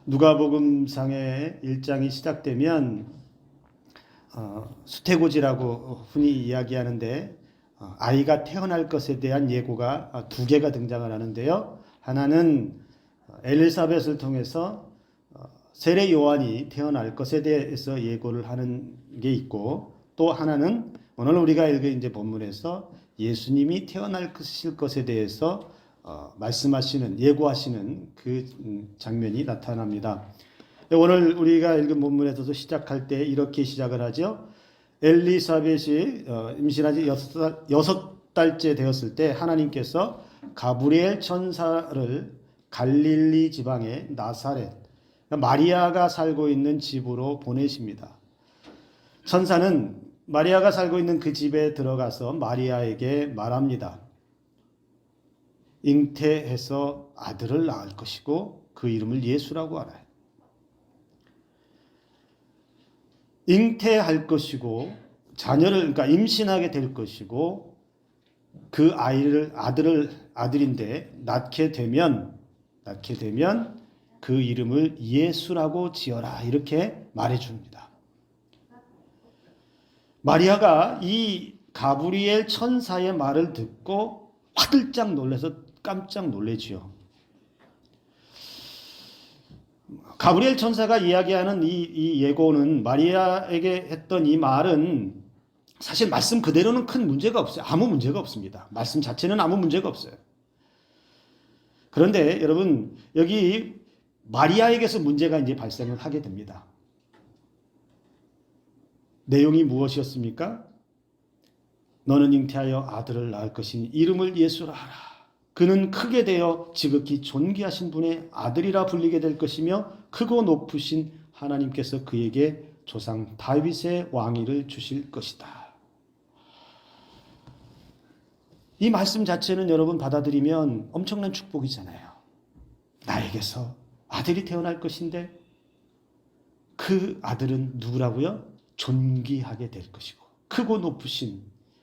누가복음상의 1장이 시작되면 수태고지라고 흔히 이야기하는데 아이가 태어날 것에 대한 예고가 두 개가 등장을 하는데요. 하나는 엘리사벳을 통해서 세례 요한이 태어날 것에 대해서 예고를 하는 게 있고, 또 하나는 오늘 우리가 읽은 이제 본문에서 예수님이 태어날 것에 대해서 말씀하시는, 예고하시는 그 장면이 나타납니다. 오늘 우리가 읽은 본문에서도 시작할 때 이렇게 시작을 하죠. 엘리사벳이 임신한 지 6달째 되었을 때 하나님께서 가브리엘 천사를 갈릴리 지방의 나사렛, 마리아가 살고 있는 집으로 보내십니다. 천사는 마리아가 살고 있는 그 집에 들어가서 마리아에게 말합니다. 잉태해서 아들을 낳을 것이고 그 이름을 예수라고 하라. 잉태할 것이고 자녀를, 그러니까 임신하게 될 것이고 그 아들인데 낳게 되면 그 이름을 예수라고 지어라, 이렇게 말해줍니다. 마리아가 이 가브리엘 천사의 말을 듣고 화들짝 놀라서 깜짝 놀래지요. 가브리엘 천사가 이야기하는 이 예고는, 마리아에게 했던 이 말은 사실 말씀 그대로는 큰 문제가 없어요. 아무 문제가 없습니다. 말씀 자체는 아무 문제가 없어요. 그런데 여러분, 여기 마리아에게서 문제가 이제 발생을 하게 됩니다. 내용이 무엇이었습니까? 너는 잉태하여 아들을 낳을 것이니 이름을 예수라 하라. 그는 크게 되어 지극히 존귀하신 분의 아들이라 불리게 될 것이며 크고 높으신 하나님께서 그에게 조상 다윗의 왕위를 주실 것이다. 이 말씀 자체는 여러분 받아들이면 엄청난 축복이잖아요. 나에게서 아들이 태어날 것인데 그 아들은 누구라고요? 존귀하게 될 것이고 크고 높으신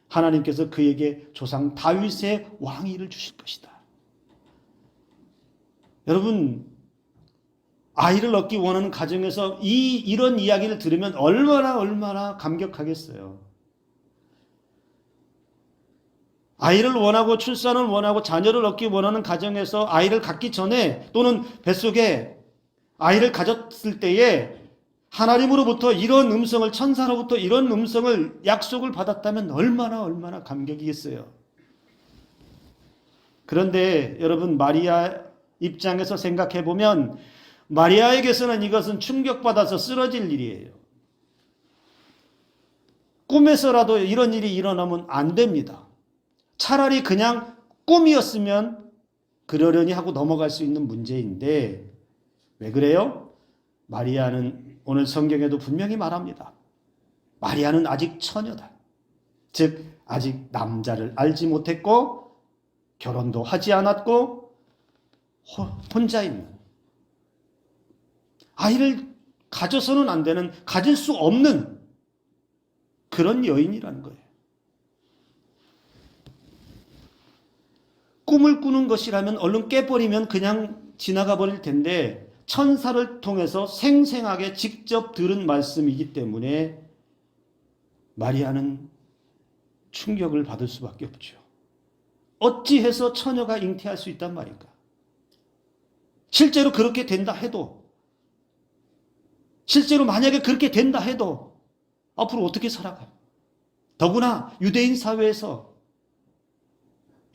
하나님께서 그에게 조상 다윗의 왕위를 주실 것이다. 여러분, 아이를 얻기 원하는 가정에서 이런 이야기를 들으면 얼마나 감격하겠어요. 아이를 원하고 출산을 원하고 자녀를 얻기 원하는 가정에서 아이를 갖기 전에 또는 뱃속에 아이를 가졌을 때에 하나님으로부터 이런 음성을, 천사로부터 이런 음성을, 약속을 받았다면 얼마나 감격이겠어요. 그런데 여러분, 마리아 입장에서 생각해 보면 마리아에게서는 이것은 충격받아서 쓰러질 일이에요. 꿈에서라도 이런 일이 일어나면 안 됩니다. 차라리 그냥 꿈이었으면 그러려니 하고 넘어갈 수 있는 문제인데 왜 그래요? 마리아는 오늘 성경에도 분명히 말합니다. 마리아는 아직 처녀다. 즉 아직 남자를 알지 못했고 결혼도 하지 않았고 혼자 있는, 아이를 가져서는 안 되는, 가질 수 없는 그런 여인이라는 거예요. 꿈을 꾸는 것이라면 얼른 깨버리면 그냥 지나가 버릴 텐데 천사를 통해서 생생하게 직접 들은 말씀이기 때문에 마리아는 충격을 받을 수밖에 없죠. 어찌해서 처녀가 잉태할 수 있단 말인가? 실제로 그렇게 된다 해도, 실제로 만약에 그렇게 된다 해도 앞으로 어떻게 살아가요? 더구나 유대인 사회에서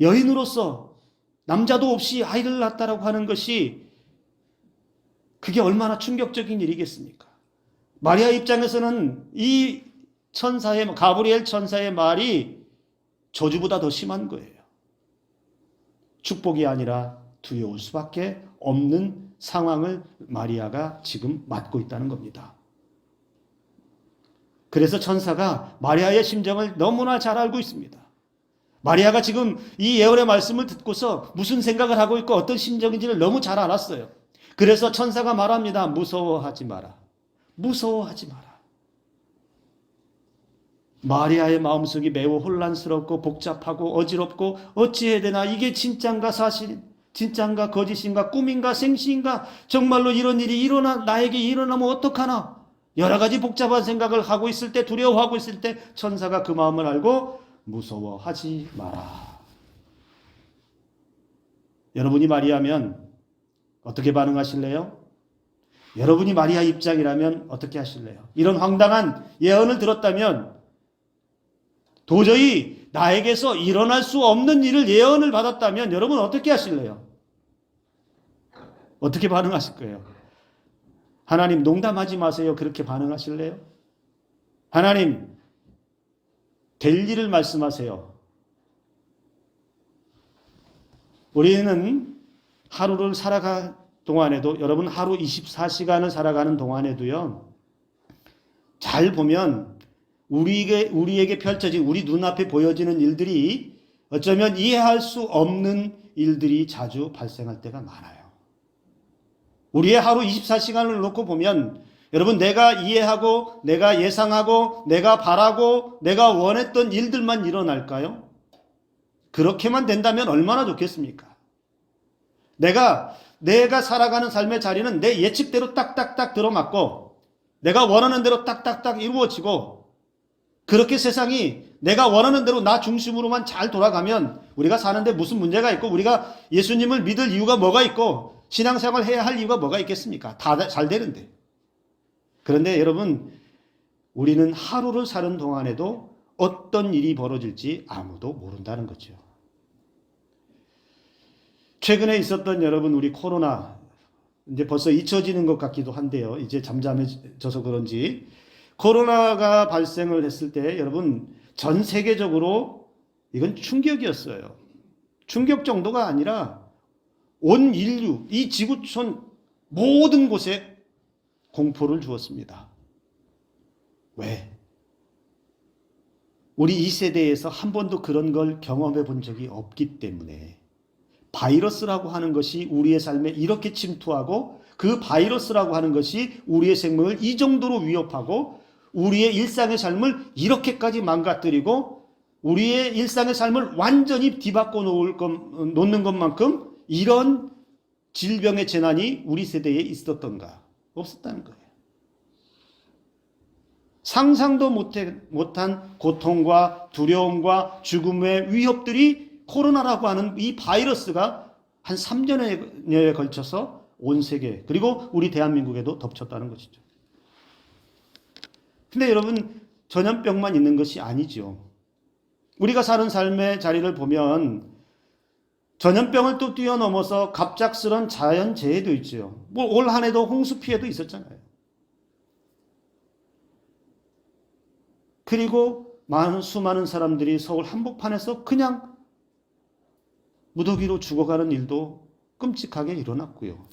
여인으로서 남자도 없이 아이를 낳았다라고 하는 것이 그게 얼마나 충격적인 일이겠습니까? 마리아 입장에서는 이 천사의, 가브리엘 천사의 말이 저주보다 더 심한 거예요. 축복이 아니라 두려울 수밖에 없는 상황을 마리아가 지금 맞고 있다는 겁니다. 그래서 천사가 마리아의 심정을 너무나 잘 알고 있습니다. 마리아가 지금 이 예언의 말씀을 듣고서 무슨 생각을 하고 있고 어떤 심정인지를 너무 잘 알았어요. 그래서 천사가 말합니다. 무서워하지 마라. 무서워하지 마라. 마리아의 마음속이 매우 혼란스럽고 복잡하고 어지럽고 어찌해야 되나, 이게 진짠가 사실 진짜인가 거짓인가 꿈인가 생시인가 정말로 이런 일이 나에게 일어나면 어떡하나 여러 가지 복잡한 생각을 하고 있을 때 두려워하고 있을 때 천사가 그 마음을 알고 무서워하지 마라. 여러분이 마리아면 어떻게 반응하실래요? 여러분이 마리아 입장이라면 어떻게 하실래요? 이런 황당한 예언을 들었다면 도저히 나에게서 일어날 수 없는 일을 예언을 받았다면 여러분 어떻게 하실래요? 어떻게 반응하실 거예요? 하나님 농담하지 마세요. 그렇게 반응하실래요? 하나님 될 일을 말씀하세요. 우리는 하루를 살아가 동안에도 여러분 하루 24시간을 살아가는 동안에도요. 잘 보면 우리에게 펼쳐진 우리 눈앞에 보여지는 일들이 어쩌면 이해할 수 없는 일들이 자주 발생할 때가 많아요. 우리의 하루 24시간을 놓고 보면 여러분 내가 이해하고 내가 예상하고 내가 바라고 내가 원했던 일들만 일어날까요? 그렇게만 된다면 얼마나 좋겠습니까? 내가 살아가는 삶의 자리는 내 예측대로 딱딱딱 들어맞고 내가 원하는 대로 딱딱딱 이루어지고 그렇게 세상이 내가 원하는 대로 나 중심으로만 잘 돌아가면 우리가 사는데 무슨 문제가 있고 우리가 예수님을 믿을 이유가 뭐가 있고 신앙생활을 해야 할 이유가 뭐가 있겠습니까? 다 잘 되는데. 그런데 여러분 우리는 하루를 사는 동안에도 어떤 일이 벌어질지 아무도 모른다는 거죠. 최근에 있었던 여러분 우리 코로나 이제 벌써 잊혀지는 것 같기도 한데요. 이제 잠잠해져서 그런지 코로나가 발생을 했을 때 여러분 전 세계적으로 이건 충격이었어요. 충격 정도가 아니라 온 인류 이 지구촌 모든 곳에 공포를 주었습니다. 왜? 우리 이 세대에서 한 번도 그런 걸 경험해 본 적이 없기 때문에 바이러스라고 하는 것이 우리의 삶에 이렇게 침투하고 그 바이러스라고 하는 것이 우리의 생명을 이 정도로 위협하고 우리의 일상의 삶을 이렇게까지 망가뜨리고 우리의 일상의 삶을 완전히 뒤바꿔 놓는 것만큼 이런 질병의 재난이 우리 세대에 있었던가? 없었다는 거예요. 상상도 못한 고통과 두려움과 죽음의 위협들이 코로나라고 하는 이 바이러스가 한 3년여에 걸쳐서 온 세계 그리고 우리 대한민국에도 덮쳤다는 것이죠. 근데 여러분 전염병만 있는 것이 아니죠. 우리가 사는 삶의 자리를 보면 전염병을 또 뛰어넘어서 갑작스런 자연재해도 있죠. 뭐 올 한 해도 홍수 피해도 있었잖아요. 그리고 수많은 사람들이 서울 한복판에서 그냥 무더기로 죽어가는 일도 끔찍하게 일어났고요.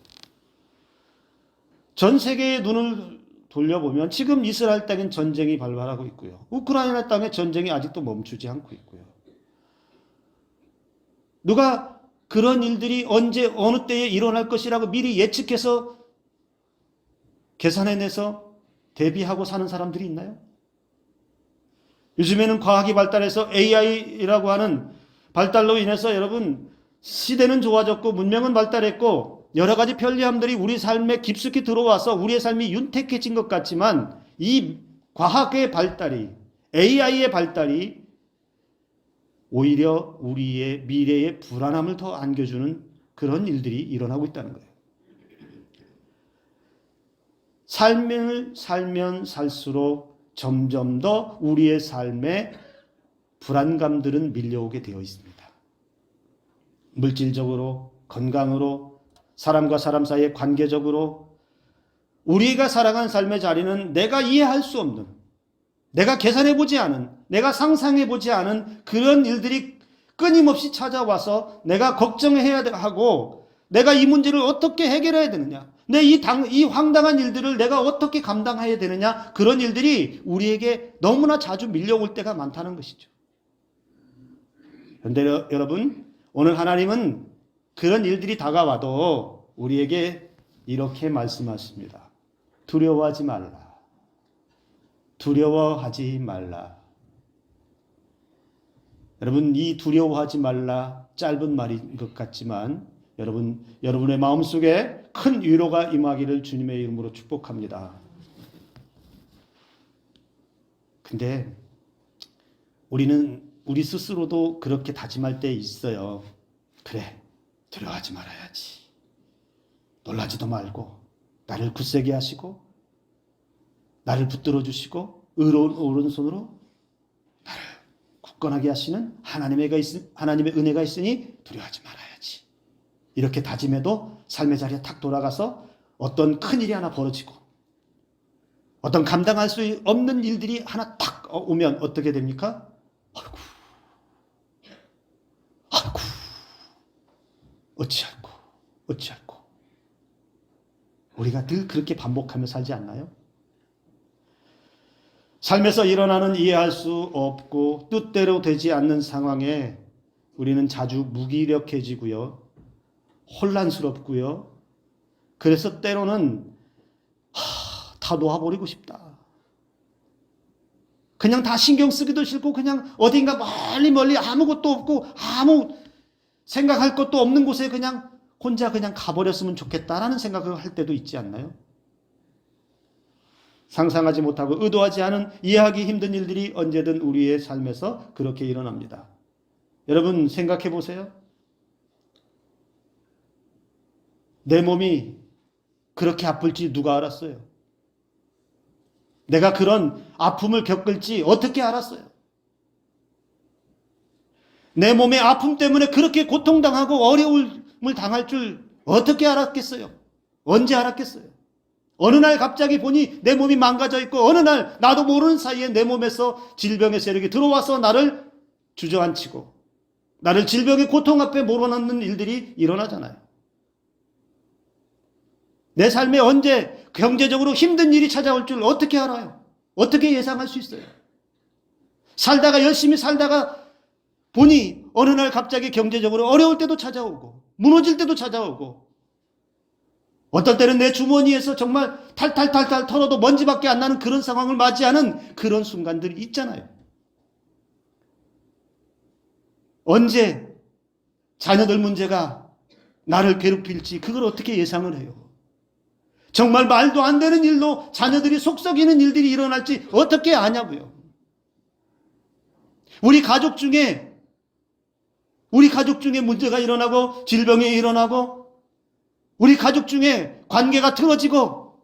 전 세계의 눈을 돌려보면 지금 이스라엘 땅엔 전쟁이 발발하고 있고요. 우크라이나 땅에 전쟁이 아직도 멈추지 않고 있고요. 누가 그런 일들이 언제 어느 때에 일어날 것이라고 미리 예측해서 계산해내서 대비하고 사는 사람들이 있나요? 요즘에는 과학이 발달해서 AI라고 하는 발달로 인해서 여러분 시대는 좋아졌고 문명은 발달했고 여러 가지 편리함들이 우리 삶에 깊숙이 들어와서 우리의 삶이 윤택해진 것 같지만 이 과학의 발달이 AI의 발달이 오히려 우리의 미래의 불안함을 더 안겨주는 그런 일들이 일어나고 있다는 거예요. 삶을 살면 살수록 점점 더 우리의 삶에 불안감들은 밀려오게 되어 있습니다. 물질적으로, 건강으로, 사람과 사람 사이의 관계적으로 우리가 살아가는 삶의 자리는 내가 이해할 수 없는, 내가 계산해보지 않은, 내가 상상해보지 않은 그런 일들이 끊임없이 찾아와서 내가 걱정해야 하고 내가 이 문제를 어떻게 해결해야 되느냐, 이 황당한 일들을 내가 어떻게 감당해야 되느냐, 그런 일들이 우리에게 너무나 자주 밀려올 때가 많다는 것이죠. 그런데 여러분 오늘 하나님은 그런 일들이 다가와도 우리에게 이렇게 말씀하십니다. 두려워하지 말라. 두려워하지 말라. 여러분 이 두려워하지 말라 짧은 말인 것 같지만 여러분의 마음속에 큰 위로가 임하기를 주님의 이름으로 축복합니다. 근데 우리 스스로도 그렇게 다짐할 때 있어요. 그래, 두려워하지 말아야지. 놀라지도 말고 나를 굳세게 하시고 나를 붙들어 주시고 의로운 오른손으로 나를 굳건하게 하시는 하나님의 은혜가 있으니 두려워하지 말아야지. 이렇게 다짐해도 삶의 자리에 탁 돌아가서 어떤 큰일이 하나 벌어지고 어떤 감당할 수 없는 일들이 하나 탁 오면 어떻게 됩니까? 아이고 어찌할꼬. 우리가 늘 그렇게 반복하며 살지 않나요? 삶에서 일어나는 이해할 수 없고 뜻대로 되지 않는 상황에 우리는 자주 무기력해지고요. 혼란스럽고요. 그래서 때로는 다 놓아버리고 싶다. 그냥 다 신경 쓰기도 싫고 그냥 어딘가 멀리 아무것도 없고 아무 생각할 것도 없는 곳에 그냥 혼자 그냥 가버렸으면 좋겠다라는 생각을 할 때도 있지 않나요? 상상하지 못하고 의도하지 않은 이해하기 힘든 일들이 언제든 우리의 삶에서 그렇게 일어납니다. 여러분 생각해 보세요. 내 몸이 그렇게 아플지 누가 알았어요? 내가 그런 아픔을 겪을지 어떻게 알았어요? 내 몸의 아픔 때문에 그렇게 고통당하고 어려움을 당할 줄 어떻게 알았겠어요? 언제 알았겠어요? 어느 날 갑자기 보니 내 몸이 망가져 있고 어느 날 나도 모르는 사이에 내 몸에서 질병의 세력이 들어와서 나를 주저앉히고 나를 질병의 고통 앞에 몰아넣는 일들이 일어나잖아요. 내 삶에 언제 경제적으로 힘든 일이 찾아올 줄 어떻게 알아요? 어떻게 예상할 수 있어요? 열심히 살다가 보니 어느 날 갑자기 경제적으로 어려울 때도 찾아오고 무너질 때도 찾아오고 어떨 때는 내 주머니에서 정말 탈탈 털어도 먼지밖에 안 나는 그런 상황을 맞이하는 그런 순간들이 있잖아요. 언제 자녀들 문제가 나를 괴롭힐지 그걸 어떻게 예상을 해요? 정말 말도 안 되는 일로 자녀들이 속썩이는 일들이 일어날지 어떻게 아냐고요. 우리 가족 중에 문제가 일어나고 질병이 일어나고 우리 가족 중에 관계가 틀어지고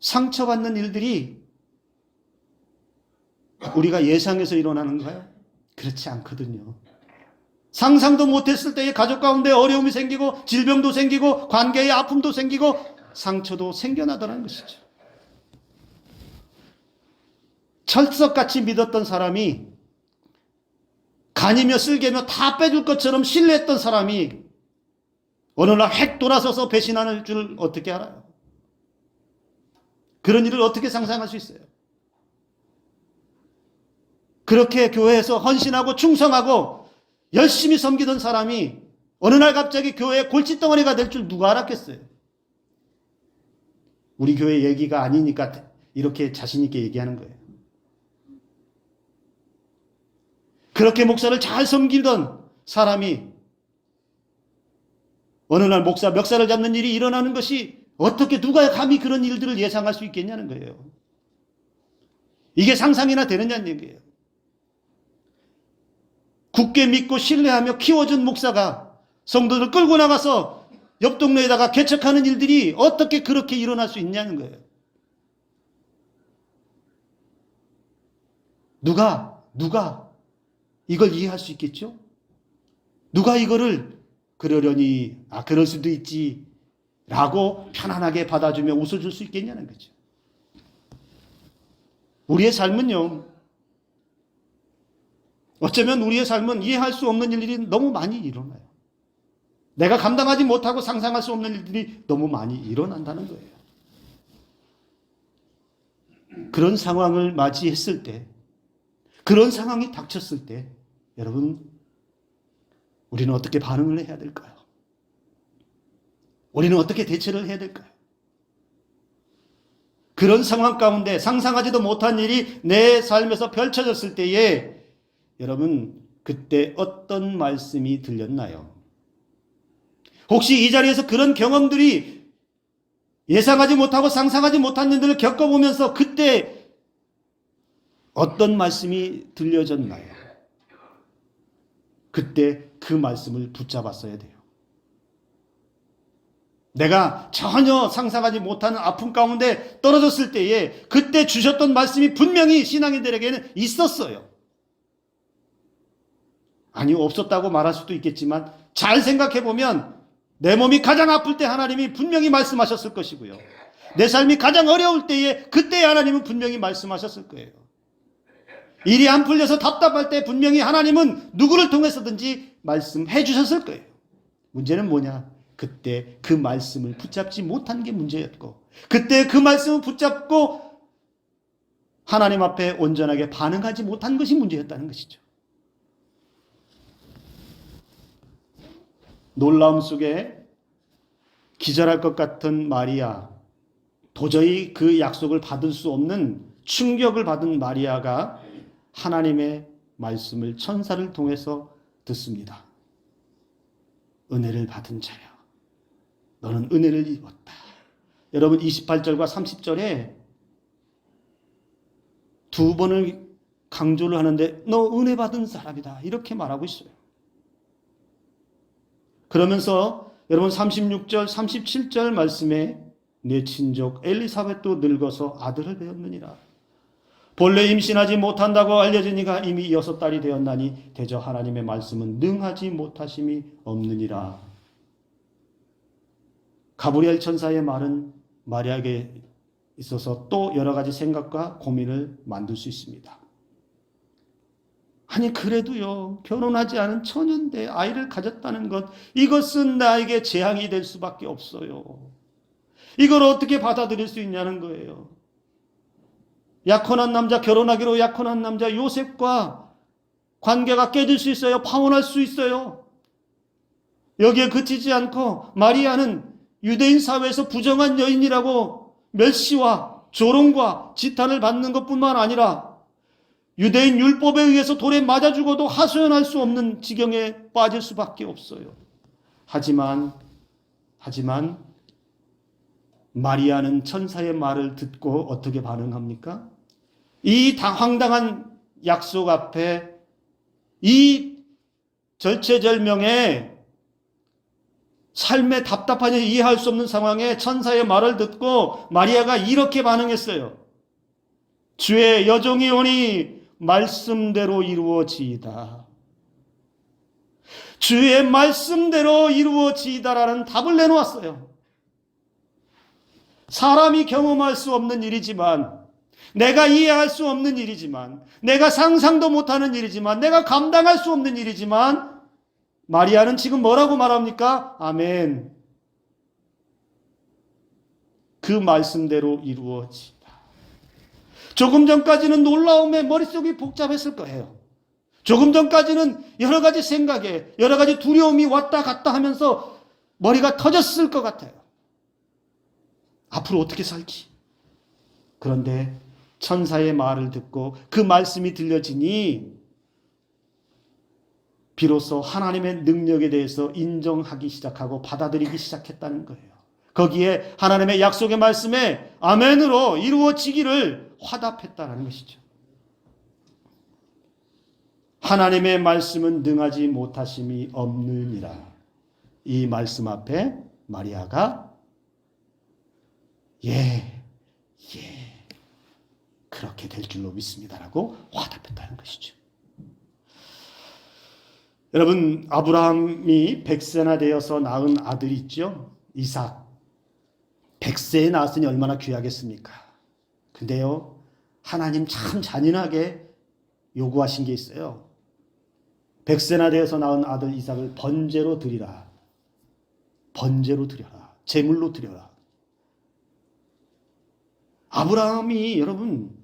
상처받는 일들이 우리가 예상해서 일어나는가요? 그렇지 않거든요. 상상도 못했을 때에 가족 가운데 어려움이 생기고 질병도 생기고 관계의 아픔도 생기고 상처도 생겨나더라는 것이죠. 철석같이 믿었던 사람이 간이며 쓸개며 다 빼줄 것처럼 신뢰했던 사람이 어느 날 획 돌아서서 배신하는 줄 어떻게 알아요? 그런 일을 어떻게 상상할 수 있어요? 그렇게 교회에서 헌신하고 충성하고 열심히 섬기던 사람이 어느 날 갑자기 교회의 골칫덩어리가 될 줄 누가 알았겠어요? 우리 교회 얘기가 아니니까 이렇게 자신 있게 얘기하는 거예요. 그렇게 목사를 잘 섬기던 사람이 어느 날 목사 멱살을 잡는 일이 일어나는 것이 어떻게 누가 감히 그런 일들을 예상할 수 있겠냐는 거예요. 이게 상상이나 되느냐는 얘기예요. 굳게 믿고 신뢰하며 키워준 목사가 성도들 끌고 나가서 옆 동네에다가 개척하는 일들이 어떻게 그렇게 일어날 수 있냐는 거예요. 누가 이걸 이해할 수 있겠죠? 누가 이거를 그러려니 그럴 수도 있지 라고 편안하게 받아주며 웃어줄 수 있겠냐는 거죠. 우리의 삶은요, 어쩌면 우리의 삶은 이해할 수 없는 일들이 너무 많이 일어나요. 내가 감당하지 못하고 상상할 수 없는 일들이 너무 많이 일어난다는 거예요. 그런 상황을 맞이했을 때, 그런 상황이 닥쳤을 때 여러분 우리는 어떻게 반응을 해야 될까요? 우리는 어떻게 대처를 해야 될까요? 그런 상황 가운데 상상하지도 못한 일이 내 삶에서 펼쳐졌을 때에 여러분 그때 어떤 말씀이 들렸나요? 혹시 이 자리에서 그런 경험들이 예상하지 못하고 상상하지 못한 일들을 겪어보면서 그때 어떤 말씀이 들려졌나요? 그때 그 말씀을 붙잡았어야 돼요. 내가 전혀 상상하지 못하는 아픔 가운데 떨어졌을 때에 그때 주셨던 말씀이 분명히 신앙인들에게는 있었어요. 아니, 없었다고 말할 수도 있겠지만 잘 생각해보면 내 몸이 가장 아플 때 하나님이 분명히 말씀하셨을 것이고요. 내 삶이 가장 어려울 때에 그때 하나님은 분명히 말씀하셨을 거예요. 일이 안 풀려서 답답할 때 분명히 하나님은 누구를 통해서든지 말씀해 주셨을 거예요. 문제는 뭐냐? 그때 그 말씀을 붙잡지 못한 게 문제였고, 그때 그 말씀을 붙잡고 하나님 앞에 온전하게 반응하지 못한 것이 문제였다는 것이죠. 놀라움 속에 기절할 것 같은 마리아, 도저히 그 약속을 받을 수 없는 충격을 받은 마리아가 하나님의 말씀을 천사를 통해서 듣습니다. 은혜를 받은 자여, 너는 은혜를 입었다. 여러분 28절과 30절에 두 번을 강조를 하는데 너 은혜 받은 사람이다 이렇게 말하고 있어요. 그러면서 여러분 36절 37절 말씀에 내 친족 엘리사벳도 늙어서 아들을 배웠느니라. 본래 임신하지 못한다고 알려진 이가 이미 6달이 되었나니 대저 하나님의 말씀은 능하지 못하심이 없느니라. 가브리엘 천사의 말은 마리아에게 있어서 또 여러 가지 생각과 고민을 만들 수 있습니다. 아니 그래도요, 결혼하지 않은 처녀인데 아이를 가졌다는 것, 이것은 나에게 재앙이 될 수밖에 없어요. 이걸 어떻게 받아들일 수 있냐는 거예요. 약혼한 남자, 결혼하기로 약혼한 남자 요셉과 관계가 깨질 수 있어요. 파혼할 수 있어요. 여기에 그치지 않고 마리아는 유대인 사회에서 부정한 여인이라고 멸시와 조롱과 지탄을 받는 것뿐만 아니라 유대인 율법에 의해서 돌에 맞아 죽어도 하소연할 수 없는 지경에 빠질 수밖에 없어요. 하지만 마리아는 천사의 말을 듣고 어떻게 반응합니까? 이 황당한 약속 앞에, 이 절체절명의 삶의 답답하니 이해할 수 없는 상황에 천사의 말을 듣고 마리아가 이렇게 반응했어요. 주의 여종이 오니 말씀대로 이루어지이다. 주의 말씀대로 이루어지이다라는 답을 내놓았어요. 사람이 경험할 수 없는 일이지만, 내가 이해할 수 없는 일이지만, 내가 상상도 못하는 일이지만, 내가 감당할 수 없는 일이지만, 마리아는 지금 뭐라고 말합니까? 아멘. 그 말씀대로 이루어지다. 조금 전까지는 놀라움에 머릿속이 복잡했을 거예요. 조금 전까지는 여러 가지 생각에, 여러 가지 두려움이 왔다 갔다 하면서 머리가 터졌을 것 같아요. 앞으로 어떻게 살지? 그런데 천사의 말을 듣고 그 말씀이 들려지니 비로소 하나님의 능력에 대해서 인정하기 시작하고 받아들이기 시작했다는 거예요. 거기에 하나님의 약속의 말씀에 아멘으로 이루어지기를 화답했다는 것이죠. 하나님의 말씀은 능하지 못하심이 없느니라. 이 말씀 앞에 마리아가 그렇게 될 줄로 믿습니다라고 화답했다는 것이죠. 여러분, 아브라함이 100세나 되어서 낳은 아들이 있죠. 이삭. 100세에 낳았으니 얼마나 귀하겠습니까? 근데요, 하나님 참 잔인하게 요구하신 게 있어요. 100세나 되어서 낳은 아들 이삭을 번제로 드리라. 번제로 드려라. 제물로 드려라. 아브라함이 여러분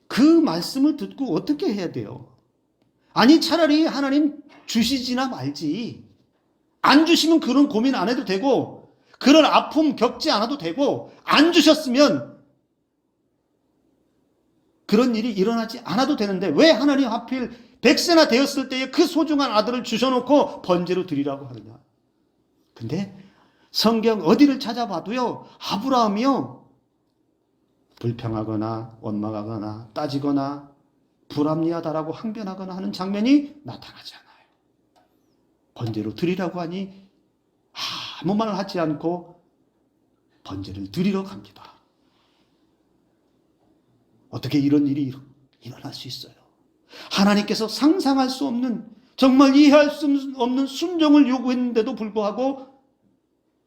그 말씀을 듣고 어떻게 해야 돼요? 아니 차라리 하나님 주시지나 말지. 안 주시면 그런 고민 안 해도 되고 그런 아픔 겪지 않아도 되고 안 주셨으면 그런 일이 일어나지 않아도 되는데 왜 하나님 하필 100세나 되었을 때에 그 소중한 아들을 주셔놓고 번제로 드리라고 하느냐? 근데 성경 어디를 찾아봐도요, 아브라함이요, 불평하거나 원망하거나 따지거나 불합리하다라고 항변하거나 하는 장면이 나타나지 않아요. 번제로 드리라고 하니 아무 말을 하지 않고 번제를 드리러 갑니다. 어떻게 이런 일이 일어날 수 있어요? 하나님께서 상상할 수 없는, 정말 이해할 수 없는 순종을 요구했는데도 불구하고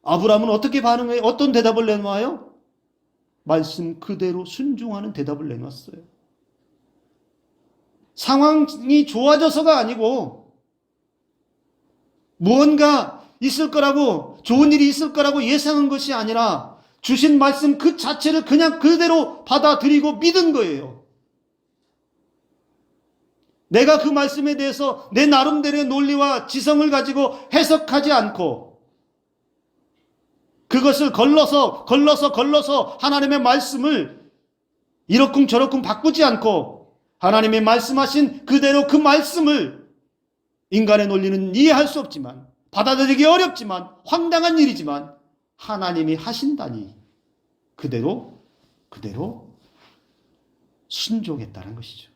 아브라함은 어떻게 반응해요? 어떤 대답을 내놓아요? 말씀 그대로 순종하는 대답을 내놨어요. 상황이 좋아져서가 아니고 무언가 있을 거라고, 좋은 일이 있을 거라고 예상한 것이 아니라 주신 말씀 그 자체를 그냥 그대로 받아들이고 믿은 거예요. 내가 그 말씀에 대해서 내 나름대로의 논리와 지성을 가지고 해석하지 않고 그것을 걸러서 하나님의 말씀을 이러쿵저러쿵 바꾸지 않고 하나님의 말씀하신 그대로 그 말씀을, 인간의 논리는 이해할 수 없지만, 받아들이기 어렵지만, 황당한 일이지만 하나님이 하신다니 그대로 순종했다는 것이죠.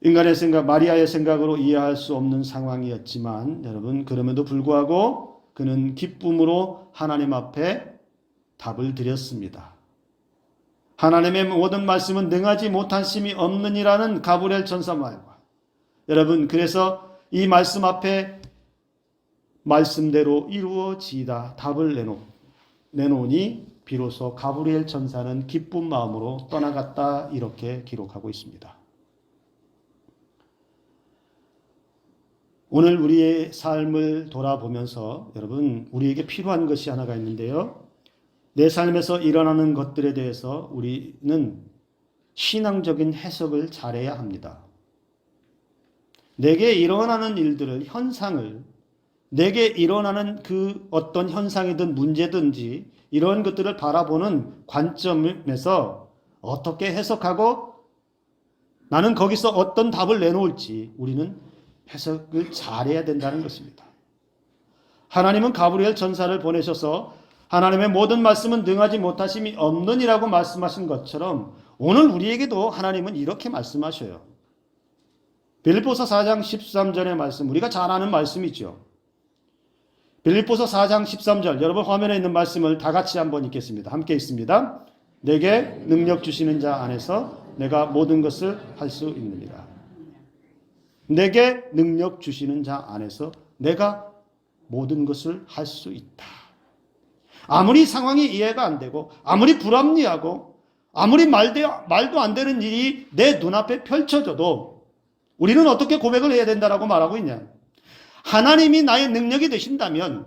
인간의 생각, 마리아의 생각으로 이해할 수 없는 상황이었지만 여러분, 그럼에도 불구하고 그는 기쁨으로 하나님 앞에 답을 드렸습니다. 하나님의 모든 말씀은 능하지 못한 심이 없느니라는 가브리엘 천사 말과, 여러분, 그래서 이 말씀 앞에 말씀대로 이루어지다 답을 내놓으니 비로소 가브리엘 천사는 기쁜 마음으로 떠나갔다, 이렇게 기록하고 있습니다. 오늘 우리의 삶을 돌아보면서 여러분, 우리에게 필요한 것이 하나가 있는데요. 내 삶에서 일어나는 것들에 대해서 우리는 신앙적인 해석을 잘해야 합니다. 내게 일어나는 일들을, 현상을, 내게 일어나는 그 어떤 현상이든 문제든지 이런 것들을 바라보는 관점에서 어떻게 해석하고 나는 거기서 어떤 답을 내놓을지 우리는 해석을 잘해야 된다는 것입니다. 하나님은 가브리엘 천사를 보내셔서 하나님의 모든 말씀은 능하지 못하심이 없느니라고 말씀하신 것처럼 오늘 우리에게도 하나님은 이렇게 말씀하셔요. 빌립보서 4장 13절의 말씀, 우리가 잘 아는 말씀이죠. 빌립보서 4장 13절, 여러분 화면에 있는 말씀을 다 같이 한번 읽겠습니다. 함께 읽습니다. 내게 능력 주시는 자 안에서 내가 모든 것을 할 수 있느니라. 내게 능력 주시는 자 안에서 내가 모든 것을 할 수 있다. 아무리 상황이 이해가 안 되고 아무리 불합리하고 아무리 말도 안 되는 일이 내 눈앞에 펼쳐져도 우리는 어떻게 고백을 해야 된다라고 말하고 있냐? 하나님이 나의 능력이 되신다면,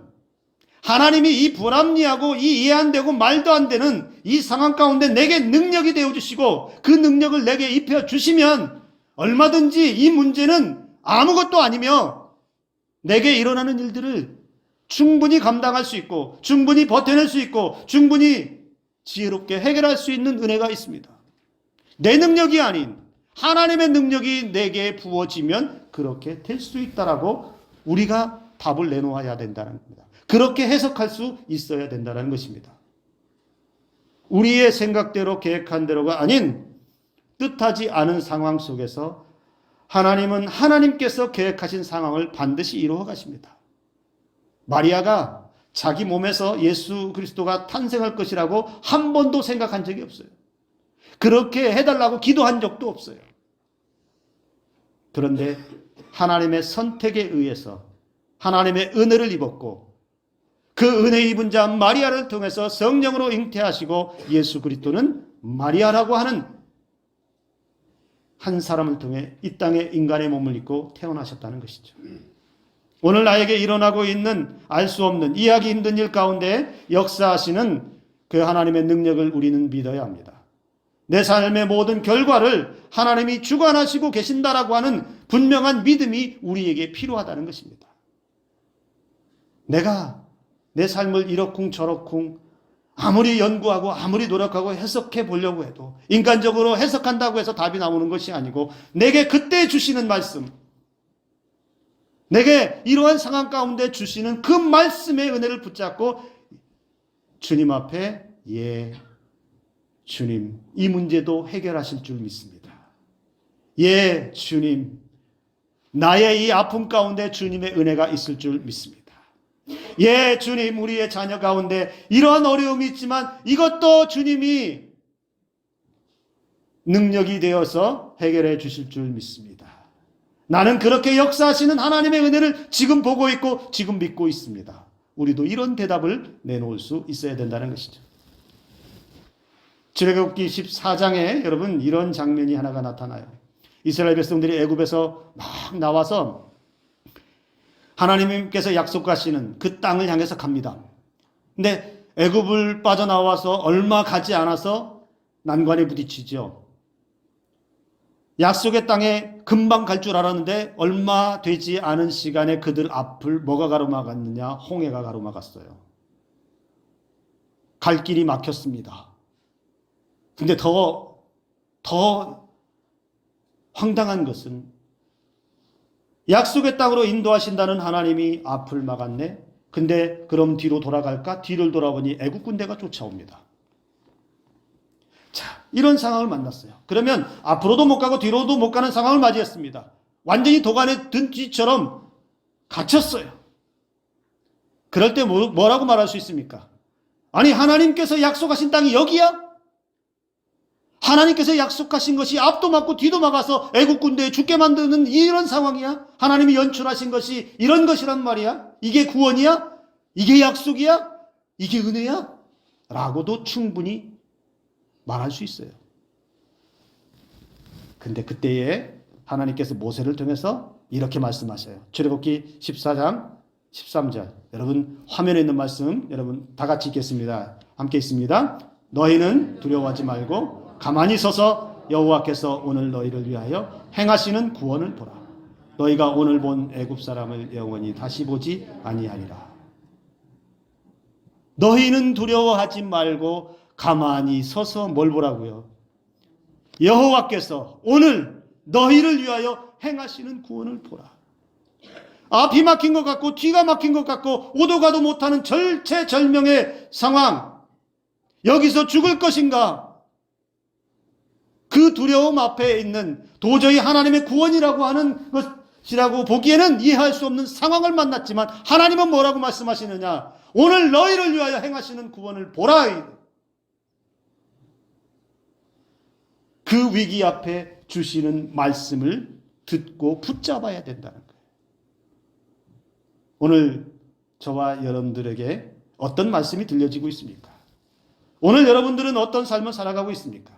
하나님이 이 불합리하고 이 이해 안 되고 말도 안 되는 이 상황 가운데 내게 능력이 되어주시고 그 능력을 내게 입혀 주시면 얼마든지 이 문제는 아무것도 아니며 내게 일어나는 일들을 충분히 감당할 수 있고 충분히 버텨낼 수 있고 충분히 지혜롭게 해결할 수 있는 은혜가 있습니다. 내 능력이 아닌 하나님의 능력이 내게 부어지면 그렇게 될 수 있다라고 우리가 답을 내놓아야 된다는 겁니다. 그렇게 해석할 수 있어야 된다는 것입니다. 우리의 생각대로 계획한 대로가 아닌 뜻하지 않은 상황 속에서 하나님은 하나님께서 계획하신 상황을 반드시 이루어 가십니다. 마리아가 자기 몸에서 예수 그리스도가 탄생할 것이라고 한 번도 생각한 적이 없어요. 그렇게 해달라고 기도한 적도 없어요. 그런데 하나님의 선택에 의해서 하나님의 은혜를 입었고 그 은혜 입은 자 마리아를 통해서 성령으로 잉태하시고 예수 그리스도는 마리아라고 하는 한 사람을 통해 이 땅에 인간의 몸을 입고 태어나셨다는 것이죠. 오늘 나에게 일어나고 있는 알 수 없는 이해하기 힘든 일 가운데 역사하시는 그 하나님의 능력을 우리는 믿어야 합니다. 내 삶의 모든 결과를 하나님이 주관하시고 계신다라고 하는 분명한 믿음이 우리에게 필요하다는 것입니다. 내가 내 삶을 이러쿵저러쿵 아무리 연구하고 아무리 노력하고 해석해 보려고 해도 인간적으로 해석한다고 해서 답이 나오는 것이 아니고 내게 그때 주시는 말씀, 내게 이러한 상황 가운데 주시는 그 말씀의 은혜를 붙잡고 주님 앞에 예, 주님, 이 문제도 해결하실 줄 믿습니다. 예, 주님, 나의 이 아픔 가운데 주님의 은혜가 있을 줄 믿습니다. 예, 주님, 우리의 자녀 가운데 이러한 어려움이 있지만 이것도 주님이 능력이 되어서 해결해 주실 줄 믿습니다. 나는 그렇게 역사하시는 하나님의 은혜를 지금 보고 있고 지금 믿고 있습니다. 우리도 이런 대답을 내놓을 수 있어야 된다는 것이죠. 출애굽기 14장에 여러분 이런 장면이 하나가 나타나요. 이스라엘 백성들이 애굽에서 막 나와서 하나님께서 약속하시는 그 땅을 향해서 갑니다. 근데 애굽을 빠져나와서 얼마 가지 않아서 난관에 부딪히죠. 약속의 땅에 금방 갈 줄 알았는데 얼마 되지 않은 시간에 그들 앞을 뭐가 가로막았느냐? 홍해가 가로막았어요. 갈 길이 막혔습니다. 근데 더 황당한 것은 약속의 땅으로 인도하신다는 하나님이 앞을 막았네. 근데 그럼 뒤로 돌아갈까? 뒤를 돌아보니 애국 군대가 쫓아옵니다. 자, 이런 상황을 만났어요. 그러면 앞으로도 못 가고 뒤로도 못 가는 상황을 맞이했습니다. 완전히 도간에 든 쥐처럼 갇혔어요. 그럴 때 뭐라고 말할 수 있습니까? 아니, 하나님께서 약속하신 땅이 여기야? 하나님께서 약속하신 것이 앞도 막고 뒤도 막아서 애국 군대에 죽게 만드는 이런 상황이야? 하나님이 연출하신 것이 이런 것이란 말이야? 이게 구원이야? 이게 약속이야? 이게 은혜야? 라고도 충분히 말할 수 있어요. 근데 그때에 하나님께서 모세를 통해서 이렇게 말씀하셔요. 출애굽기 14장 13절. 여러분 화면에 있는 말씀 여러분 다 같이 읽겠습니다. 함께 읽습니다. 너희는 두려워하지 말고 가만히 서서 여호와께서 오늘 너희를 위하여 행하시는 구원을 보라. 너희가 오늘 본 애굽 사람을 영원히 다시 보지 아니하리라. 너희는 두려워하지 말고 가만히 서서 뭘 보라고요? 여호와께서 오늘 너희를 위하여 행하시는 구원을 보라. 앞이 막힌 것 같고 뒤가 막힌 것 같고 오도 가도 못하는 절체절명의 상황. 여기서 죽을 것인가? 그 두려움 앞에 있는 도저히 하나님의 구원이라고 하는 것이라고 보기에는 이해할 수 없는 상황을 만났지만 하나님은 뭐라고 말씀하시느냐? 오늘 너희를 위하여 행하시는 구원을 보라. 그 위기 앞에 주시는 말씀을 듣고 붙잡아야 된다는 거예요. 오늘 저와 여러분들에게 어떤 말씀이 들려지고 있습니까? 오늘 여러분들은 어떤 삶을 살아가고 있습니까?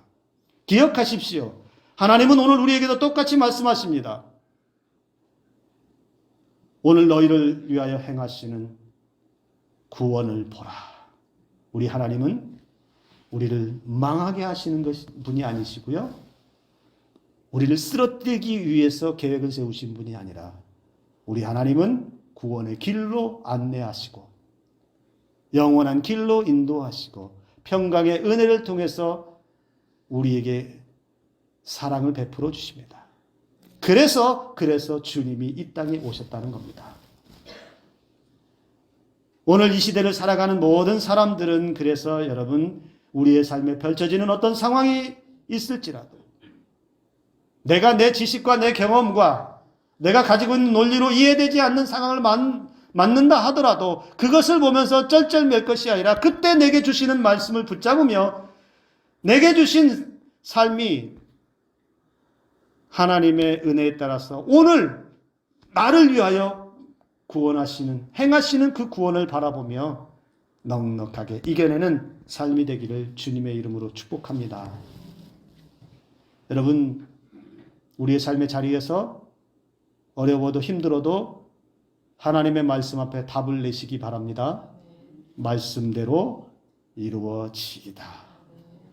기억하십시오. 하나님은 오늘 우리에게도 똑같이 말씀하십니다. 오늘 너희를 위하여 행하시는 구원을 보라. 우리 하나님은 우리를 망하게 하시는 분이 아니시고요. 우리를 쓰러뜨리기 위해서 계획을 세우신 분이 아니라 우리 하나님은 구원의 길로 안내하시고 영원한 길로 인도하시고 평강의 은혜를 통해서 우리에게 사랑을 베풀어 주십니다. 그래서 주님이 이 땅에 오셨다는 겁니다. 오늘 이 시대를 살아가는 모든 사람들은 그래서 여러분 우리의 삶에 펼쳐지는 어떤 상황이 있을지라도 내가 내 지식과 내 경험과 내가 가지고 있는 논리로 이해되지 않는 상황을 맞는다 하더라도 그것을 보면서 쩔쩔맬 것이 아니라 그때 내게 주시는 말씀을 붙잡으며 내게 주신 삶이 하나님의 은혜에 따라서 오늘 나를 위하여 행하시는 그 구원을 바라보며 넉넉하게 이겨내는 삶이 되기를 주님의 이름으로 축복합니다. 여러분, 우리의 삶의 자리에서 어려워도 힘들어도 하나님의 말씀 앞에 답을 내시기 바랍니다. 말씀대로 이루어지이다.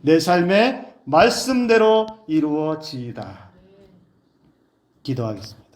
내 삶의 말씀대로 이루어지이다. 기도하겠습니다.